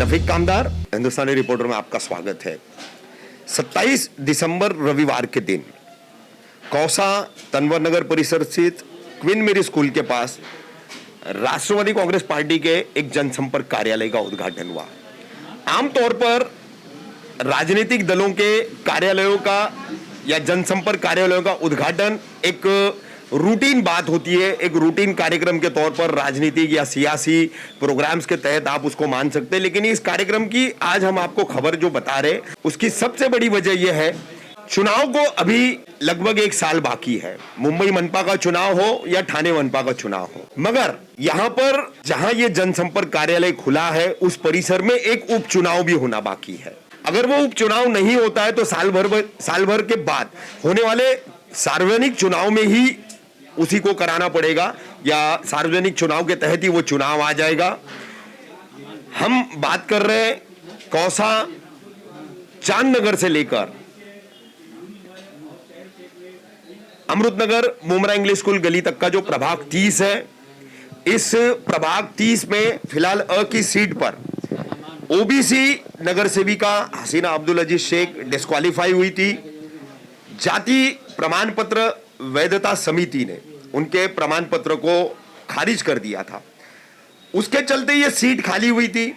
रफीक कामदार, हिंदुस्तानी reporter में आपका स्वागत है। 27 दिसंबर रविवार के दिन कौसा तनवर नगर परिसर स्थित क्वीन मेरी स्कूल के पास राष्ट्रवादी कांग्रेस पार्टी के एक जनसंपर्क कार्यालय का उद्घाटन हुआ। आमतौर पर राजनीतिक दलों के कार्यालयों का या जनसंपर्क कार्यालयों का उद्घाटन एक रूटीन बात होती है, एक रूटीन कार्यक्रम के तौर पर राजनीतिक या सियासी प्रोग्राम्स के तहत आप उसको मान सकते हैं। लेकिन इस कार्यक्रम की आज हम आपको खबर जो बता रहे, उसकी सबसे बड़ी वजह यह है, चुनाव को अभी लगभग 1 साल बाकी है। मुंबई मनपा का चुनाव हो या ठाणे मनपा का चुनाव हो, मगर यहां पर जहां ये जनसंपर्क कार्यालय खुला है उस परिसर में एक उपचुनाव भी होना बाकी है। अगर वो उपचुनाव नहीं होता है तो साल भर के बाद होने वाले सार्वजनिक चुनाव में ही उसी को कराना पड़ेगा या सार्वजनिक चुनाव के तहत ही वो चुनाव आ जाएगा। हम बात कर रहे हैं कौसा चांद नगर से लेकर अमृतनगर मुमरा इंग्लिश स्कूल गली तक का जो प्रभाग 30 है, इस प्रभाग 30 में फिलहाल अ की सीट पर ओबीसी नगर सेविका हसीना अब्दुल अजीज शेख डिस्क्वालीफाई हुई थी। जाति प्रमाण पत्र वैधता समिति ने उनके प्रमाण पत्र को खारिज कर दिया था, उसके चलते ये सीट खाली हुई थी।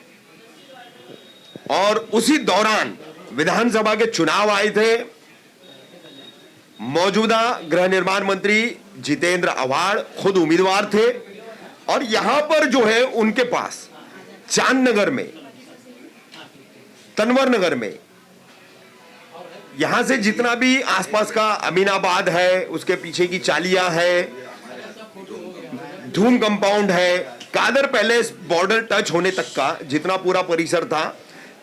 और उसी दौरान विधानसभा के चुनाव आए थे। मौजूदा गृह निर्माण मंत्री जितेंद्र आव्हाड खुद उम्मीदवार थे और यहां पर जो है उनके पास चांद नगर में, तनवर नगर में, यहां से जितना भी आसपास का अमीनाबाद है, उसके पीछे की चालियां है, धूम कंपाउंड है, कादर पैलेस बॉर्डर टच होने तक का जितना पूरा परिसर था,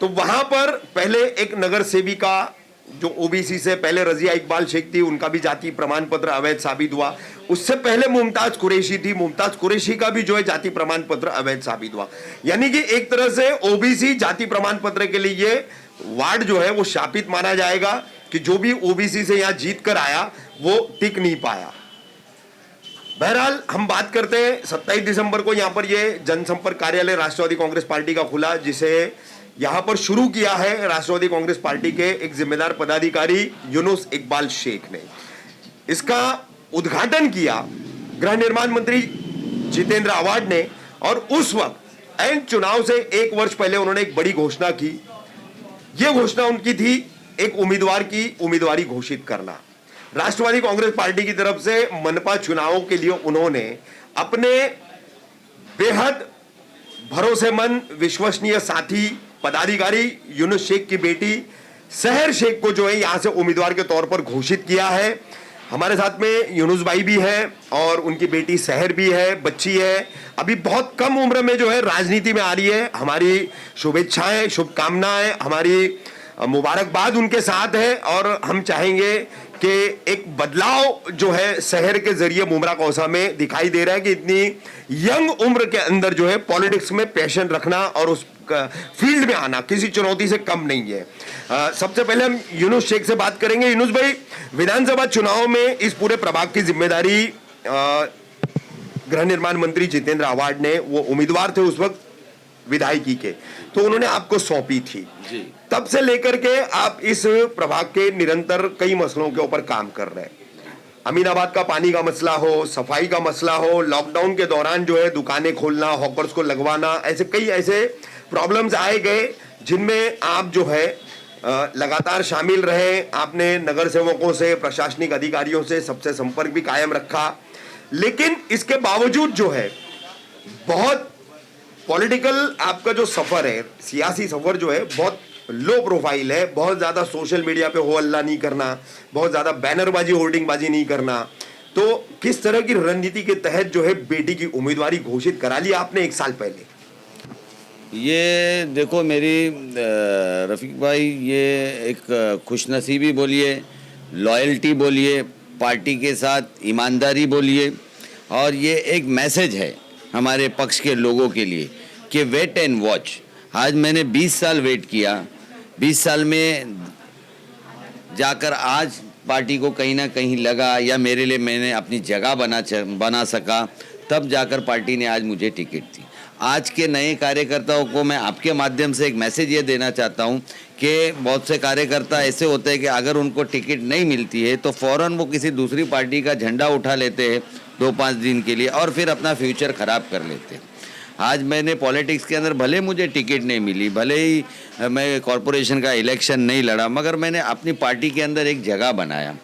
तो वहां पर पहले एक नगर सेविका जो ओबीसी से पहले रजिया इकबाल शेख थी, उनका भी जाति प्रमाण पत्र अवैध साबित हुआ। उससे पहले मुमताज कुरैशी थी, मुमताज कुरैशी का भी जो है जाति प्रमाण पत्र अवैध साबित हुआ। यानी कि एक तरह से ओबीसी जाति प्रमाण पत्र के लिए वार्ड जो है वो शापित माना जाएगा कि जो भी ओबीसी से यहां जीत कर आया वो टिक नहीं पाया। बहरहाल हम बात करते हैं 27 दिसंबर को यहां पर ये जनसंपर्क कार्यालय राष्ट्रवादी कांग्रेस पार्टी का खुला, जिसे यहां पर शुरू किया है राष्ट्रवादी कांग्रेस पार्टी के एक जिम्मेदार पदाधिकारी यूनुस इकबाल शेख ने। इसका उद्घाटन किया गृह निर्माण मंत्री जितेंद्र आव्हाड ने और उस वक्त एंड चुनाव से 1 वर्ष पहले उन्होंने एक बड़ी घोषणा की। यह घोषणा उनकी थी एक उम्मीदवार की उम्मीदवारी घोषित करना। राष्ट्रवादी कांग्रेस पार्टी की तरफ से मनपा चुनावों के लिए उन्होंने अपने बेहद भरोसेमंद विश्वसनीय साथी पदाधिकारी यूनुस शेख की बेटी सहर शेख को जो है यहां से उम्मीदवार के तौर पर घोषित किया है। हमारे साथ में यूनुस भाई भी है और उनकी बेटी सहर भी है, बच्ची है, अभी बहुत कम उम्र में जो है राजनीति में आ रही है। हमारी शुभेच्छाएं, शुभकामनाएं, हमारी मुबारकबाद उनके साथ है और हम चाहेंगे कि एक बदलाव जो है शहर के जरिए मुमरा कौसा में दिखाई दे रहा है कि इतनी यंग उम्र के अंदर जो है पॉलिटिक्स में पैशन रखना और उस फील्ड में आना किसी चुनौती से कम नहीं है। सबसे पहले हम यूनुस शेख से बात करेंगे। यूनुस भाई, विधानसभा चुनाव में इस पूरे प्रभाग की जिम्मेदारी गृह निर्माण मंत्री जितेंद्र आव्हाड ने, वो उम्मीदवार थे उस वक्त विधायकी के, तो उन्होंने आपको सौंपी थी जी। तब से लेकर के आप इस प्रभाग के निरंतर कई मसलों के ऊपर काम कर रहे हैं। अमीनाबाद का पानी का मसला हो, सफाई का मसला हो, लॉकडाउन के दौरान जो है दुकानें खोलना, हॉकर्स को लगवाना, ऐसे कई ऐसे प्रॉब्लम्स आए गए जिनमें आप जो है लगातार शामिल रहे। आपने नगर सेवकों से, प्रशासनिक अधिकारियों से सबसे संपर्क भी कायम रखा। लेकिन इसके बावजूद जो है बहुत पॉलिटिकल आपका जो सफर है, सियासी सफर जो है बहुत लो प्रोफाइल है। बहुत ज्यादा सोशल मीडिया पे हो हल्ला नहीं करना, बहुत ज्यादा बैनरबाजी, होर्डिंगबाजी नहीं करना। तो किस तरह की रणनीति के तहत जो है बेटी की उम्मीदवारी घोषित करा लिया आपने 1 साल पहले? ये देखो मेरी रफ़ीक भाई, ये एक खुशनसीबी बोलिए, लॉयल्टी बोलिए, पार्टी के साथ ईमानदारी बोलिए, और ये एक मैसेज है हमारे पक्ष के लोगों के लिए कि वेट एंड वॉच। आज मैंने 20 साल वेट किया, 20 साल में जाकर आज पार्टी को कहीं ना कहीं लगा या मेरे लिए मैंने अपनी जगह बना सका, तब जाकर पार्टी ने आज मुझे टिकट दी। आज के नए कार्यकर्ताओं को मैं आपके माध्यम से एक मैसेज ये देना चाहता हूँ कि बहुत से कार्यकर्ता ऐसे होते हैं कि अगर उनको टिकट नहीं मिलती है तो फ़ौरन वो किसी दूसरी पार्टी का झंडा उठा लेते हैं 2-5 दिन के लिए और फिर अपना फ्यूचर ख़राब कर लेते हैं। आज मैंने पॉलिटिक्स के अंदर भले मुझे टिकट नहीं मिली, भले ही मैं कॉरपोरेशन का इलेक्शन नहीं लड़ा, मगर मैंने अपनी पार्टी के अंदर एक जगह बनाया।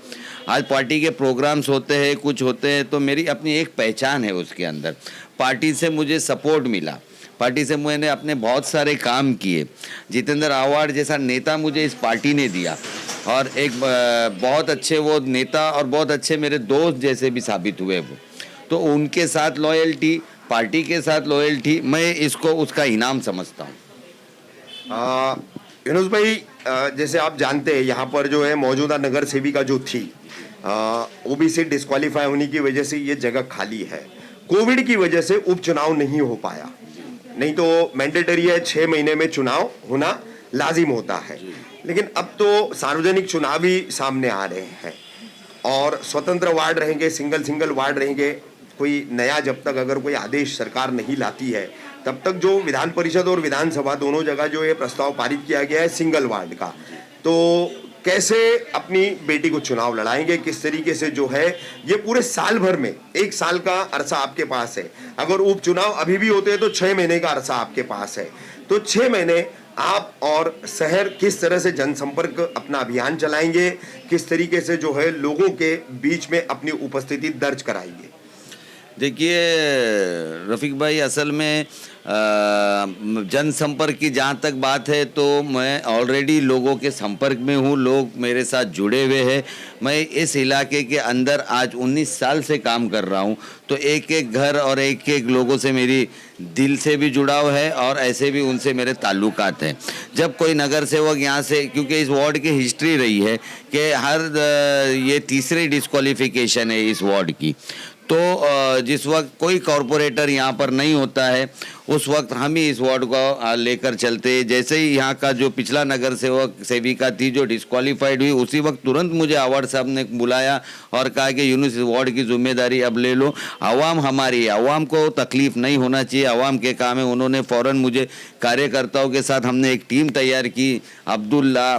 आज पार्टी के प्रोग्राम्स होते हैं, कुछ होते हैं, तो मेरी अपनी एक पहचान है उसके अंदर। पार्टी से मुझे सपोर्ट मिला, पार्टी से मैंने अपने बहुत सारे काम किए। जितेंद्र आव्हाड जैसा नेता मुझे इस पार्टी ने दिया और एक बहुत अच्छे वो नेता और बहुत अच्छे मेरे दोस्त जैसे भी साबित हुए वो। तो उनके साथ लॉयल्टी, पार्टी के साथ लॉयल्टी, मैं इसको उसका इनाम समझता हूँ। यूनुस भाई, जैसे आप जानते हैं यहाँ पर जो है मौजूदा नगर सेविका जो थी, ओबीसी डिस्क्वालीफाई होने की वजह से ये जगह खाली है। कोविड की वजह से उपचुनाव नहीं हो पाया, नहीं तो मैंडेटरी है 6 महीने में चुनाव होना लाजिम होता है। लेकिन अब तो सार्वजनिक चुनाव ही सामने आ रहे हैं और स्वतंत्र वार्ड रहेंगे, सिंगल वार्ड रहेंगे। कोई नया जब तक अगर कोई आदेश सरकार नहीं लाती है तब तक जो विधान परिषद और विधानसभा दोनों जगह जो ये प्रस्ताव पारित किया गया है सिंगल वार्ड का, तो कैसे अपनी बेटी को चुनाव लड़ाएंगे, किस तरीके से जो है ये पूरे साल भर में 1 साल का अरसा आपके पास है। अगर उपचुनाव अभी भी होते हैं तो 6 महीने का अरसा आपके पास है। तो 6 महीने आप और शहर किस तरह से जनसंपर्क अपना अभियान चलाएंगे, किस तरीके से जो है लोगों के बीच में अपनी उपस्थिति दर्ज कराएंगे? देखिए रफ़ीक भाई, असल में जनसंपर्क की जहाँ तक बात है तो मैं ऑलरेडी लोगों के संपर्क में हूँ, लोग मेरे साथ जुड़े हुए हैं। मैं इस इलाके के अंदर आज 19 साल से काम कर रहा हूँ, तो एक एक घर और एक एक लोगों से मेरी दिल से भी जुड़ाव है और ऐसे भी उनसे मेरे ताल्लुकात हैं। जब कोई नगर सेवक यहाँ से, क्योंकि इस वार्ड की हिस्ट्री रही है कि ये तीसरी डिस्क्वालिफिकेशन है इस वार्ड की, तो जिस वक्त कोई कॉरपोरेटर यहाँ पर नहीं होता है उस वक्त हम ही इस वार्ड को लेकर चलते। जैसे ही यहाँ का जो पिछला नगर सेविका थी जो डिस्क्वालीफाइड हुई, उसी वक्त तुरंत मुझे आव्हाड साहब ने बुलाया और कहा कि यूनुस, इस वार्ड की जिम्मेदारी अब ले लो। आवाम हमारी है, आवाम को तकलीफ नहीं होना चाहिए, आवाम के काम है। उन्होंने फ़ौरन मुझे, कार्यकर्ताओं के साथ हमने एक टीम तैयार की, अब्दुल्ला,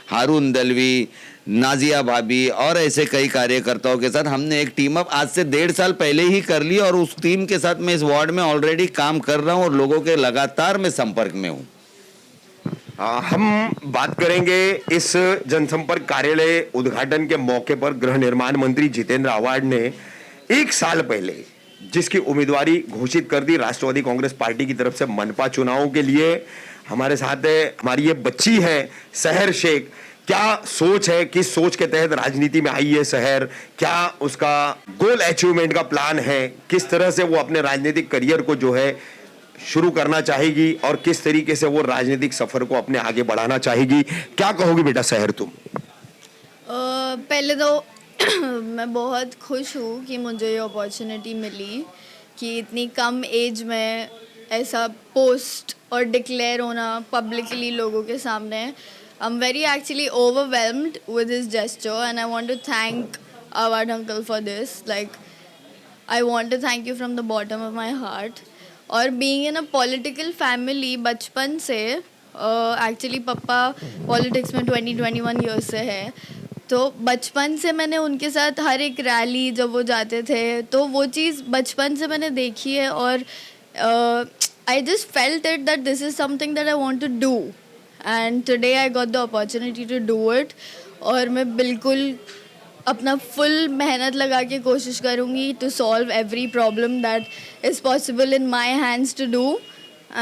हारून दलवी, नाजिया भाभी और ऐसे कई कार्यकर्ताओं के साथ हमने एक टीम अप आज से 1.5 साल पहले ही कर ली और उस टीम के साथ मैं इस वार्ड में ऑलरेडी काम कर रहा हूं और लोगों के लगातार मैं संपर्क में हूं। हम बात करेंगे इस जनसंपर्क कार्यालय उद्घाटन के मौके पर गृह निर्माण मंत्री जितेंद्र आव्हाड ने 1 साल पहले जिसकी उम्मीदवारी घोषित कर दी राष्ट्रवादी कांग्रेस पार्टी की तरफ से मनपा चुनावों के लिए। हमारे साथ है हमारी ये बच्ची है सहर शेख। क्या सोच है, किस सोच के तहत राजनीति में आई है सहर, क्या उसका गोल अचीवमेंट का प्लान है, किस तरह से वो अपने राजनीतिक करियर को जो है शुरू करना चाहेगी और किस तरीके से वो राजनीतिक सफर को अपने आगे बढ़ाना चाहेगी? क्या कहोगी बेटा सहर तुम? पहले तो मैं बहुत खुश हूँ कि मुझे ये अपॉर्चुनिटी मिली कि इतनी कम एज में ऐसा पोस्ट और डिक्लेयर होना पब्लिकली लोगों के सामने। I'm very actually overwhelmed with his gesture and I want to thank Awad uncle for this. Like, I want to thank you from the bottom of my heart. और being in a political family बचपन से actually पापा politics में 20-21 years से है, तो बचपन से मैंने उनके साथ हर एक रैली जब वो जाते थे तो वो चीज़ बचपन से मैंने देखी है और I just felt it that this is something that I want to do. And today I got the opportunity to do it और मैं बिल्कुल अपना फुल मेहनत लगा के कोशिश करूँगी to solve every problem that is possible in my hands to do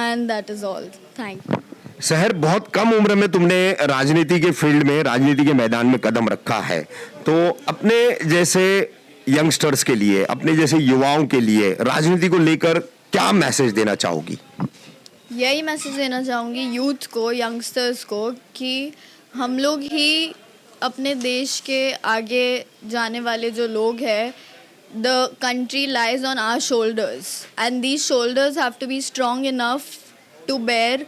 and that is all. Thank you. सहर, बहुत कम उम्र में तुमने राजनीति के फील्ड में, राजनीति के मैदान में कदम रखा है, तो अपने जैसे यंगस्टर्स के लिए, अपने जैसे युवाओं के लिए राजनीति को लेकर क्या मैसेज देना चाहोगी? यही मैसेज देना चाहूँगी यूथ को, यंगस्टर्स को, कि हम लोग ही अपने देश के आगे जाने वाले जो लोग हैं. The country lies on our shoulders and these shoulders have to be strong enough to bear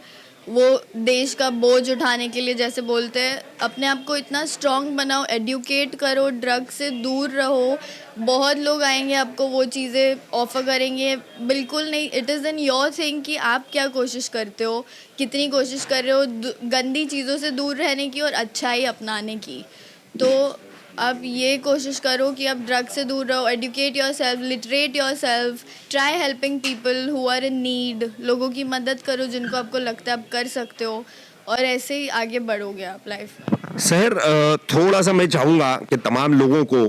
वो देश का बोझ उठाने के लिए, जैसे बोलते हैं, अपने आप को इतना स्ट्रांग बनाओ, एडुकेट करो, ड्रग से दूर रहो। बहुत लोग आएंगे आपको वो चीज़ें ऑफ़र करेंगे, बिल्कुल नहीं। It is in your thing कि आप क्या कोशिश करते हो, कितनी कोशिश कर रहे हो गंदी चीज़ों से दूर रहने की और अच्छाई अपनाने की। तो आप ये कोशिश करो कि आप ड्रग से दूर रहो, educate yourself, literate yourself, try helping people who are in need. लोगों की मदद करो जिनको आपको लगता है आप कर सकते हो, और ऐसे ही आगे बढ़ोगे आप लाइफ में। शहर थोड़ा सा मैं चाहूँगा कि तमाम लोगों को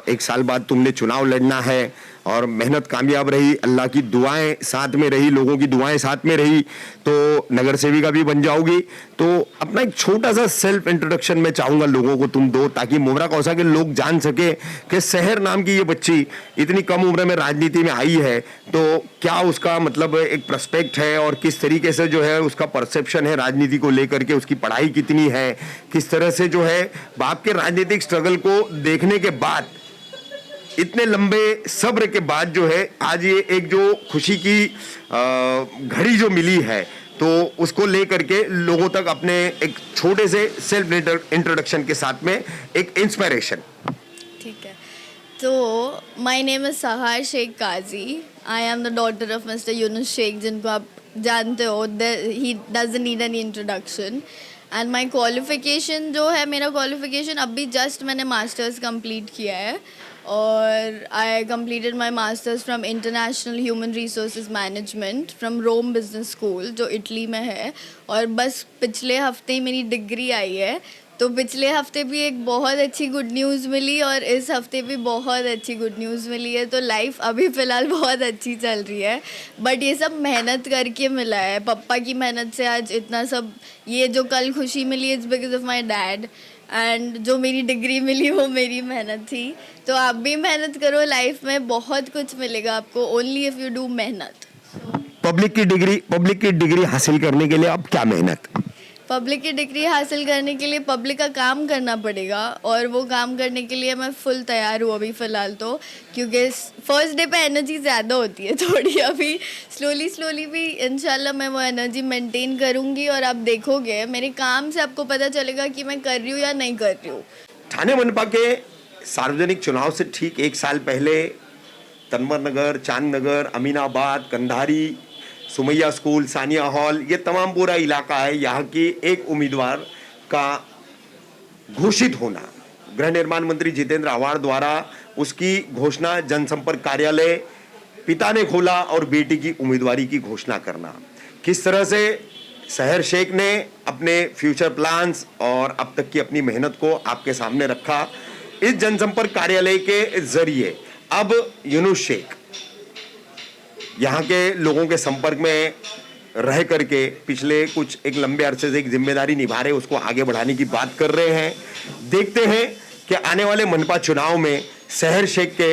1 साल बाद तुमने चुनाव लड़ना है और मेहनत कामयाब रही, अल्लाह की दुआएं साथ में रही, लोगों की दुआएं साथ में रही, तो नगर सेविका भी बन जाओगी। तो अपना एक छोटा सा सेल्फ इंट्रोडक्शन मैं चाहूँगा लोगों को तुम दो, ताकि मुमरा कौसा के लोग जान सके कि शहर नाम की ये बच्ची इतनी कम उम्र में राजनीति में आई है, तो क्या उसका मतलब एक प्रोस्पेक्ट है और किस तरीके से जो है उसका परसेप्शन है राजनीति को लेकर के, उसकी पढ़ाई कितनी है, किस तरह से जो है बाप के राजनीतिक स्ट्रगल को देखने के बाद, इतने लंबे सब्र के बाद जो है आज ये एक जो खुशी की घड़ी जो मिली है, तो उसको लेकर के लोगों तक अपने एक छोटे से सेल्फ इंट्रोडक्शन के साथ में एक इंस्पिरेशन। ठीक है, तो my name is Sahar Shaikh Kazi. I am the daughter of mister Yunus Shaikh, जिनको आप जानते हो। He doesn't need any introduction. And my qualification जो है, मेरा क्वालिफिकेशन अभी जस्ट मैंने मास्टर्स कंप्लीट किया है, और I completed my masters from international human resources management from Rome business school, जो इटली में है। और बस पिछले हफ्ते ही मेरी डिग्री आई है, तो पिछले हफ्ते भी एक बहुत अच्छी गुड न्यूज़ मिली और इस हफ्ते भी बहुत अच्छी गुड न्यूज़ मिली है। तो लाइफ अभी फ़िलहाल बहुत अच्छी चल रही है, बट ये सब मेहनत करके मिला है। पापा की मेहनत से आज इतना सब, ये जो कल खुशी मिली is because of my dad, and जो मेरी डिग्री मिली वो मेरी मेहनत थी। तो आप भी मेहनत करो, लाइफ में बहुत कुछ मिलेगा आपको, ओनली इफ़ यू डू मेहनत। पब्लिक की डिग्री हासिल करने के लिए अब क्या मेहनत? पब्लिक की डिग्री हासिल करने के लिए पब्लिक का काम करना पड़ेगा, और वो काम करने के लिए मैं फुल तैयार हूँ अभी फ़िलहाल तो, क्योंकि फर्स्ट डे पे एनर्जी ज़्यादा होती है थोड़ी। अभी स्लोली भी इंशाल्लाह मैं वो एनर्जी मेंटेन करूँगी, और आप देखोगे मेरे काम से आपको पता चलेगा कि मैं कर रही हूँ या नहीं कर रही हूँ। ठाणे मनपा के सार्वजनिक चुनाव से ठीक 1 साल पहले तनवर नगर, चांद नगर, अमीनाबाद, कंधारी, सुमैया स्कूल, सानिया हॉल, ये तमाम पूरा इलाका है, यहाँ की एक उम्मीदवार का घोषित होना, गृह निर्माण मंत्री जितेंद्र आव्हाड द्वारा उसकी घोषणा जनसंपर्क कार्यालय पिता ने खोला और बेटी की उम्मीदवारी की घोषणा करना, किस तरह से शहर शेख ने अपने फ्यूचर प्लान्स और अब तक की अपनी मेहनत को आपके सामने रखा। इस जनसंपर्क कार्यालय के जरिए अब यूनुस शेख यहाँ के लोगों के संपर्क में रह करके पिछले कुछ एक लंबे अरसे से एक जिम्मेदारी निभा रहे, उसको आगे बढ़ाने की बात कर रहे हैं। देखते हैं कि आने वाले मनपा चुनाव में शहर शेख के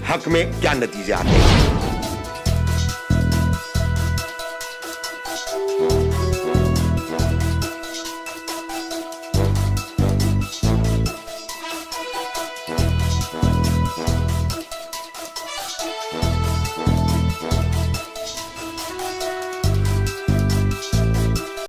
हक में क्या नतीजे आते हैं।